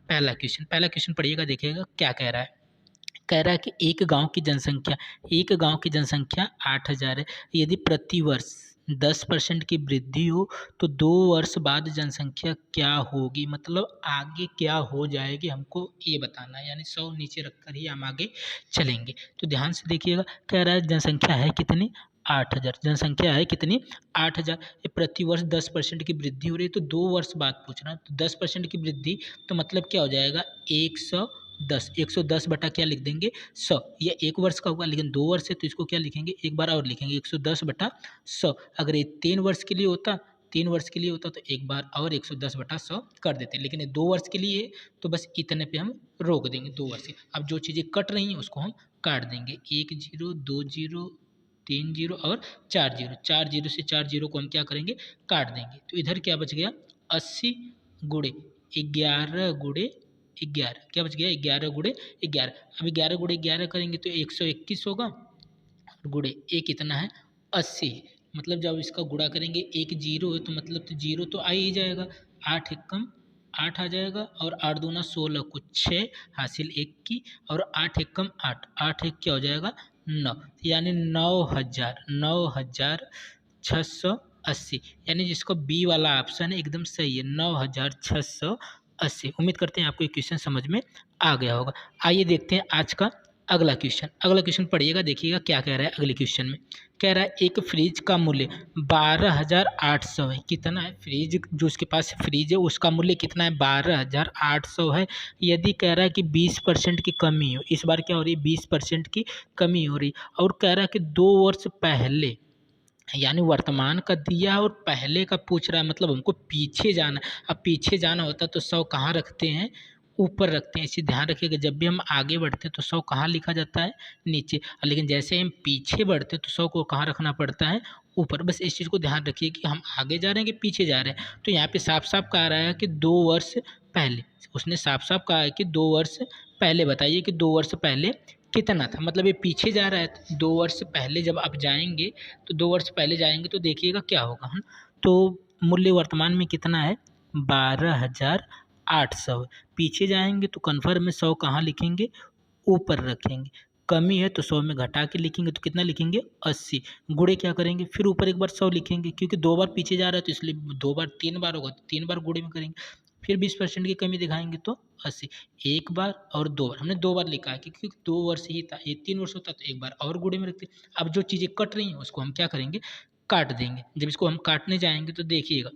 पहला क्वेश्चन पढ़िएगा, देखिएगा क्या कह रहा है। कह रहा है कि एक गांव की जनसंख्या 8,000 है। यदि प्रतिवर्ष 10% की वृद्धि हो तो 2 वर्ष बाद जनसंख्या क्या होगी, मतलब आगे क्या हो जाएगी हमको ये बताना है, यानी 100 नीचे रखकर ही हम आगे चलेंगे। तो ध्यान से देखिएगा, कह रहा है जनसंख्या है कितनी, 8,000। जनसंख्या है कितनी, 8,000। ये प्रतिवर्ष 10% की वृद्धि हो रही है, तो 2 वर्ष बाद पूछना। तो 10% की वृद्धि तो मतलब क्या हो जाएगा, 110। 110 बटा क्या लिख देंगे, 100। यह 1 वर्ष का होगा, लेकिन 2 वर्ष है तो इसको क्या लिखेंगे, एक बार और लिखेंगे, 110 बटा 100। अगर ये 3 वर्ष के लिए होता, 3 वर्ष के लिए होता तो एक बार और 110 बटा 100 कर देते, लेकिन ये 2 वर्ष के लिए है तो बस इतने पे हम रोक देंगे, 2 वर्ष। अब जो चीज़ें कट रही हैं उसको हम काट देंगे, 1 0 2 0 3 0 और 4 0। 4 0 से 4 0 को हम क्या करेंगे, काट देंगे। तो इधर क्या बच गया, 80 गुणे 11 गुणे 11। क्या बच गया, 11 गुणे 11। अब 11 गुणे 11 करेंगे तो 121 होगा, गुणे एक कितना है, 80। मतलब जब इसका गुणा करेंगे, एक जीरो है तो मतलब तो जीरो तो आ ही जाएगा, 8 एकम 8 आ जाएगा, और 8 दूना 16 को 6 हासिल 1 की, और 8 एकम 8, 8 एक क्या हो जाएगा, 9। यानी 9,680। यानी जिसको बी वाला ऑप्शन है एकदम सही है, 9,680। उम्मीद करते हैं आपको ये क्वेश्चन समझ में आ गया होगा। आइए देखते हैं आज का अगला क्वेश्चन। अगला क्वेश्चन पढ़िएगा, देखिएगा क्या कह रहा है अगले क्वेश्चन में। कह रहा है एक फ्रिज का मूल्य 12,800 है। कितना है, फ्रिज जो उसके पास फ्रिज है उसका मूल्य कितना है, 12,800 है। यदि कह रहा है कि 20% की कमी हो, इस बार क्या हो रही है, 20% की कमी हो रही, और कह रहा है कि 2 वर्ष पहले, यानी वर्तमान का दिया और पहले का पूछ रहा है, मतलब हमको पीछे जाना। अब पीछे जाना होता तो 100 कहाँ रखते हैं, ऊपर रखते हैं। इसे ध्यान रखिएगा, जब भी हम आगे बढ़ते हैं तो 100 कहाँ लिखा जाता है, नीचे। लेकिन जैसे हम पीछे बढ़ते हैं तो 100 को कहाँ रखना पड़ता है, ऊपर। बस इस चीज़ को ध्यान रखिए कि हम आगे जा रहे हैं कि पीछे जा रहे हैं। तो यहाँ पे साफ साफ कह रहा है कि 2 वर्ष पहले, उसने साफ साफ कहा है कि 2 वर्ष पहले बताइए कि 2 वर्ष पहले कितना था, मतलब ये पीछे जा रहा है। तो 2 वर्ष पहले जब आप जाएंगे तो 2 वर्ष पहले जाएंगे तो देखिएगा क्या होगा, है। तो मूल्य वर्तमान में कितना है, 12,800। पीछे जाएंगे तो कन्फर्म में 100 कहाँ लिखेंगे, ऊपर रखेंगे। कमी है तो 100 में घटा के लिखेंगे तो कितना लिखेंगे, 80। गुणे क्या करेंगे, फिर ऊपर एक बार 100 लिखेंगे, क्योंकि 2 बार पीछे जा रहा है तो इसलिए 2 बार 3 बार होगा तो 3 बार गुणे में करेंगे। फिर 20% की कमी दिखाएंगे तो 80। एक बार और 2 बार, हमने 2 बार लिखा है क्योंकि 2 वर्ष ही था, ये 3 वर्ष होता तो एक बार और गुणे में रखते। अब जो चीज़ें कट रही हैं उसको हम क्या करेंगे, काट देंगे। जब इसको हम काटने जाएंगे तो देखिएगा,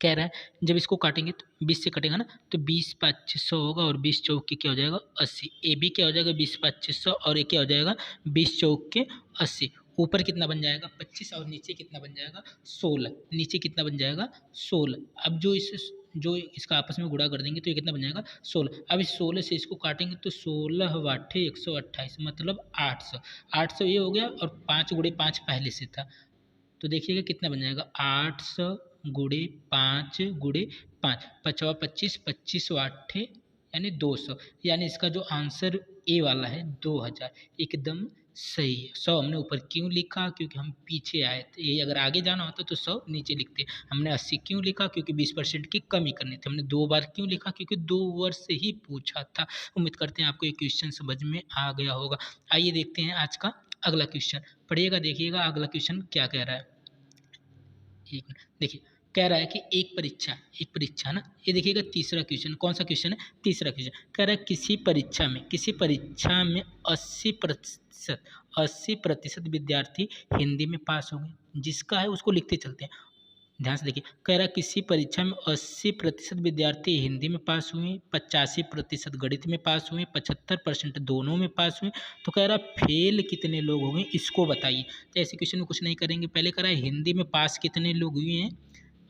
कह रहा है जब इसको काटेंगे तो 20 से कटेगा ना, तो 20 25 100 होगा, और 20 चौक के क्या हो जाएगा, 80। ए भी क्या हो जाएगा, 20 25 100, और ये क्या हो जाएगा, 20 चौक के 80। ऊपर कितना बन जाएगा, 25, और नीचे कितना बन जाएगा, 16। नीचे कितना बन जाएगा, 16। अब जो इसका आपस में गुणा कर देंगे तो ये कितना बन जाएगा, 16। अब इस 16 से इसको काटेंगे तो 16 वाठे 128, मतलब 800। 800 ये हो गया, और 5 गुणे 5 पहले से था, तो देखिएगा कितना बन जाएगा, 800 गुणे 5 गुणे 5, 5 25, 25 वाठे यानी 200। यानी इसका जो आंसर ए वाला है 2000, एकदम सही है। 100 हमने ऊपर क्यों लिखा, क्योंकि हम पीछे आए थे। ये अगर आगे जाना होता तो 100 नीचे लिखते। हमने 80 क्यों लिखा, क्योंकि 20% की कमी करनी थी। हमने 2 बार क्यों लिखा, क्योंकि 2 वर्ष से ही पूछा था। उम्मीद करते हैं आपको ये क्वेश्चन समझ में आ गया होगा। आइए देखते हैं आज का अगला क्वेश्चन। पढ़िएगा, देखिएगा अगला क्वेश्चन क्या कह रहा है। एक मिनट, देखिए कह रहा है कि एक परीक्षा ना, ये देखिएगा तीसरा क्वेश्चन। कौन सा क्वेश्चन है, तीसरा क्वेश्चन। कह रहा है किसी परीक्षा में 80% विद्यार्थी हिंदी में पास होंगे। जिसका है उसको लिखते चलते हैं, ध्यान से देखिए। कह रहा है किसी परीक्षा में 80% विद्यार्थी हिंदी में पास हुए, 85% गणित में पास हुए, 75% दोनों में पास हुए। तो कह रहा है फेल कितने लोग हुए इसको बताइए। तो ऐसे क्वेश्चन में कुछ नहीं करेंगे, पहले कह रहा है हिंदी में पास कितने लोग हुए हैं,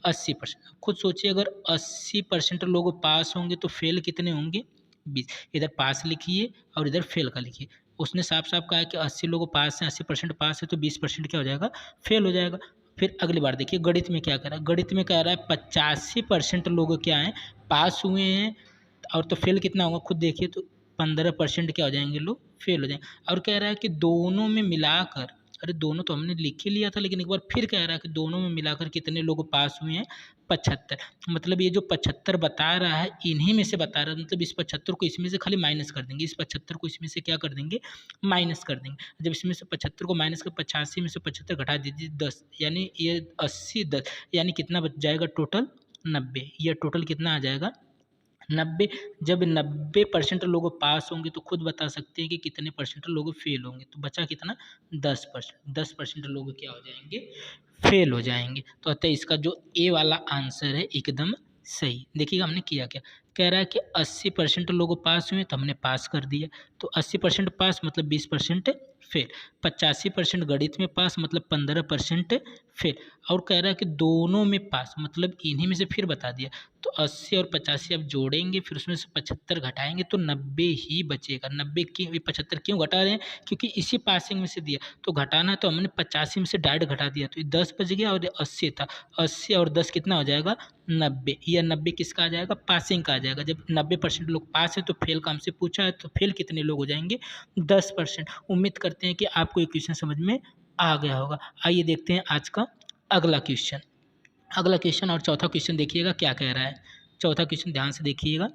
80%। खुद सोचिए, अगर 80% लोग पास होंगे तो फेल कितने होंगे, 20। इधर पास लिखिए और इधर फेल का लिखिए। उसने साफ साफ कहा है कि 80 लोग पास हैं, 80% पास है, तो 20% क्या हो जाएगा, फेल हो जाएगा। फिर अगली बार देखिए गणित में क्या कह रहा है। गणित में कह रहा है 85% लोग क्या हैं, पास हुए हैं, और तो फेल कितना होगा खुद देखिए, तो 15% क्या हो जाएंगे, लोग फेल हो जाएंगे। और कह रहा है कि दोनों में मिलाकर अरे दोनों तो हमने लिख ही लिया था, लेकिन एक बार फिर कह रहा है कि दोनों में मिलाकर कितने लोग पास हुए हैं, 75। मतलब ये जो 75 बता रहा है इन्हीं में से बता रहा है, मतलब इस 75 को इसमें से खाली माइनस कर देंगे, इस 75 को इसमें से क्या कर देंगे, माइनस कर देंगे। जब इसमें से 75 को माइनस कर 85 में से 75 घटा दीजिए 10, यानी ये 80 10, यानी कितना बच जाएगा टोटल 90। ये टोटल कितना आ जाएगा 90। जब 90% लोग पास होंगे तो खुद बता सकते हैं कि कितने परसेंट लोग फेल होंगे। तो बचा कितना 10%, 10% लोग क्या हो जाएंगे, फेल हो जाएंगे। तो अतः इसका जो ए वाला आंसर है एकदम सही। देखिएगा हमने किया क्या, कह रहा है कि 80% लोग पास हुए तो हमने पास कर दिया, तो 80% पास मतलब 20% फेल। 85% गणित में पास मतलब 15% फेल। और कह रहा है कि दोनों में पास मतलब इन्हीं में से फिर बता दिया। तो 80 और 85 अब जोड़ेंगे, फिर उसमें से 75 घटाएंगे तो 90 ही बचेगा। 90 की 75 क्यों घटा रहे हैं, क्योंकि इसी पासिंग में से दिया, तो घटाना तो हमने 85 में से डायरेक्ट घटा दिया, तो 10 बच गया और 80 था। 80 और 10 कितना हो जाएगा 90। यह 90 किसका आ जाएगा, पासिंग का आ जाएगा। जब 90% लोग पास है तो फेल का हमसे पूछा है, तो फेल कितने लोग हो जाएंगे 10%। उम्मीद करते हैं कि आपको ये क्वेश्चन समझ में आ गया होगा। आइए देखते हैं आज का अगला क्वेश्चन। अगला क्वेश्चन और चौथा क्वेश्चन देखिएगा क्या कह रहा है। चौथा क्वेश्चन ध्यान से देखिएगा,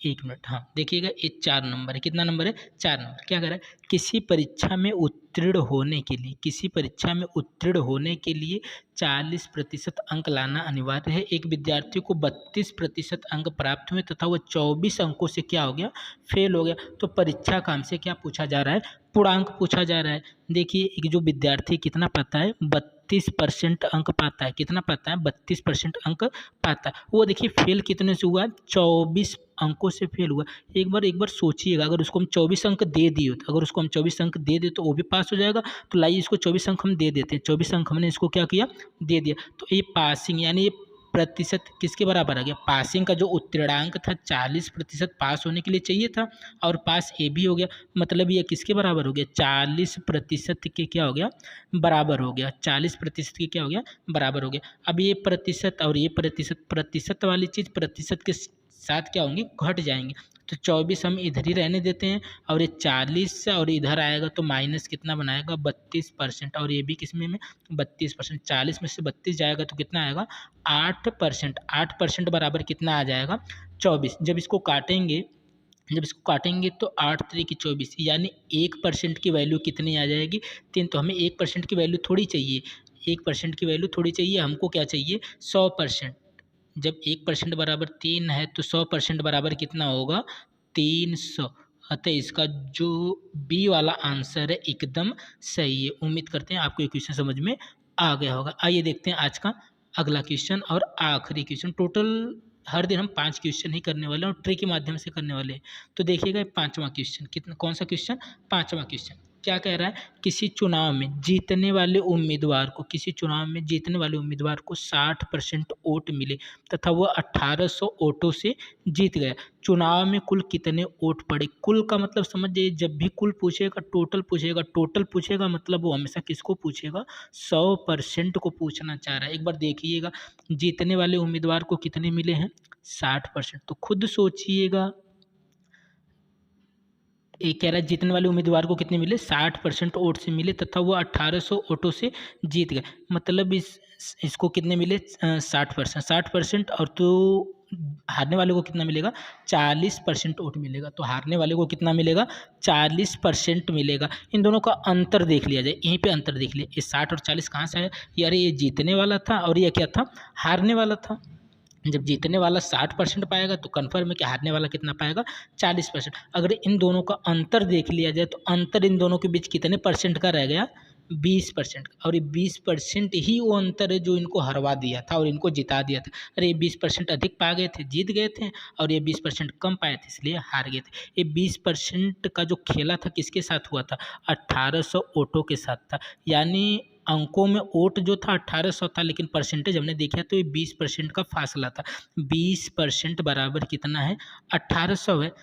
1 मिनट। हाँ देखिएगा, ये 4 नंबर है। कितना नंबर है, 4 नंबर। क्या कह रहा है, किसी परीक्षा में उत्तीर्ण होने के लिए, किसी परीक्षा में उत्तीर्ण होने के लिए 40% अंक लाना अनिवार्य है। एक विद्यार्थी को 32% अंक प्राप्त हुए तथा वह 24 अंकों से क्या हो गया, फेल हो गया। तो परीक्षा का हमसे क्या पूछा जा रहा है, पूर्णांक पूछा जा रहा है। देखिए एक जो विद्यार्थी कितना पाता है, 32% अंक पाता है। कितना पाता है, 32% अंक पाता है। वो देखिए फेल कितने से हुआ, 24 अंकों से फेल हुआ। एक बार सोचिएगा, अगर उसको हम 24 अंक दे दिए, तो अगर उसको हम 24 अंक दे दे तो वो भी पास हो जाएगा। तो लाइए इसको 24 अंक हम दे देते हैं। 24 अंक हमने इसको क्या किया, दे दिया। तो ये पासिंग यानी ये प्रतिशत किसके बराबर आ गया, पासिंग का जो उत्तीर्णांक था 40% पास होने के लिए चाहिए था, और पास ए भी हो गया। मतलब ये किसके बराबर हो गया, 40% के क्या हो गया, बराबर हो गया। 40% के क्या हो गया, बराबर हो गया। अब ये प्रतिशत और ये प्रतिशत, प्रतिशत वाली चीज़ प्रतिशत के साथ क्या होंगी, घट जाएंगे। तो 24 हम इधर ही रहने देते हैं, और ये 40 और इधर आएगा तो माइनस कितना बनाएगा, 32%। और ये भी किसमें में 32%। 40 में से 32 जाएगा तो कितना आएगा, 8%। 8% बराबर कितना आ जाएगा, 24। जब इसको काटेंगे तो 8 3 24, यानी 1% की वैल्यू कितनी आ जाएगी, 3। तो हमें 1% की वैल्यू थोड़ी चाहिए, 1% की वैल्यू थोड़ी चाहिए, हमको क्या चाहिए, 100%। जब 1% बराबर 3 है तो 100% बराबर कितना होगा, 300। अतः इसका जो बी वाला आंसर है एकदम सही है। उम्मीद करते हैं आपको ये क्वेश्चन समझ में आ गया होगा। आइए देखते हैं आज का अगला क्वेश्चन और आखिरी क्वेश्चन। टोटल हर दिन हम 5 क्वेश्चन ही करने वाले हैं और ट्री के माध्यम से करने वाले हैं। तो देखिएगा 5वां क्वेश्चन, कितना, कौन सा क्वेश्चन, 5वां क्वेश्चन। क्या कह रहा है, किसी चुनाव में जीतने वाले उम्मीदवार को, किसी चुनाव में जीतने वाले उम्मीदवार को 60% वोट मिले तथा वह 1800 वोटों से जीत गया। चुनाव में कुल कितने वोट पड़े। कुल का मतलब समझ जाइए, जब भी कुल पूछेगा टोटल पूछेगा, टोटल पूछेगा मतलब वो हमेशा किसको पूछेगा, 100% को पूछना चाह रहा है। एक बार देखिएगा, जीतने वाले उम्मीदवार को कितने मिले हैं, 60%। तो खुद सोचिएगा, ये कह रहा है जीतने वाले उम्मीदवार को कितने मिले, 60% वोट से मिले तथा वो 1800 वोटों से जीत गए। मतलब इसको कितने मिले, 60%। 60% और तो हारने वाले को कितना मिलेगा, 40% वोट मिलेगा। तो हारने वाले को कितना मिलेगा, 40% मिलेगा। इन दोनों का अंतर देख लिया जाए, यहीं पे अंतर देख लिया, ये 60 और 40 कहाँ से आया, यार ये जीतने वाला था और ये क्या था, हारने वाला था। जब जीतने वाला 60% पाएगा तो कन्फर्म है कि हारने वाला कितना पाएगा, 40%। अगर इन दोनों का अंतर देख लिया जाए तो अंतर इन दोनों के बीच कितने परसेंट का रह गया, 20%। और ये 20% ही वो अंतर है जो इनको हरवा दिया था और इनको जिता दिया था। अरे ये 20% अधिक पा गए थे, जीत गए थे, और ये 20% कम पाए थे इसलिए हार गए थे। ये 20% का जो खेला था किसके साथ हुआ था, 1800 वोटों के साथ था। यानी अंकों में वोट जो था 1800 था, लेकिन परसेंटेज हमने देखा तो ये 20% का फासला था। 20% बराबर कितना है, 1800 है।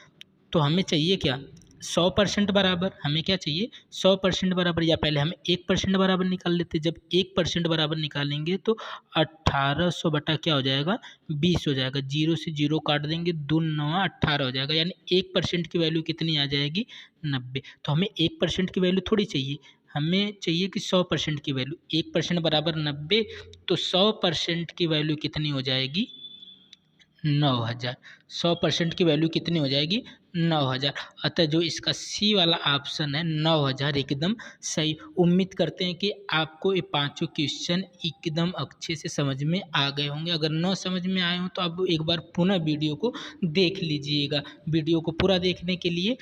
तो हमें चाहिए क्या, 100% बराबर। हमें क्या चाहिए, 100% बराबर। या पहले हम 1% बराबर निकाल लेते। जब 1% बराबर निकालेंगे तो 1800 बटा क्या हो जाएगा, 20 हो जाएगा। 0 से 0 काट देंगे, 2 9 18 हो जाएगा। यानी 1% की वैल्यू कितनी आ जाएगी, 90। तो हमें 1% की वैल्यू थोड़ी चाहिए, हमें चाहिए कि 100% की वैल्यू, 1% बराबर 90, तो 100% की वैल्यू कितनी हो जाएगी? 9,000। 100% की वैल्यू कितनी हो जाएगी? 9,000। अतः जो इसका सी वाला ऑप्शन है 9,000 एकदम सही। उम्मीद करते हैं कि आपको ये पांचों क्वेश्चन एकदम अच्छे से समझ में आ गए होंगे। अगर न समझ में आए हों तो आप एक बार पुनः वीडियो को देख लीजिएगा। वीडियो को पूरा देखने के लिए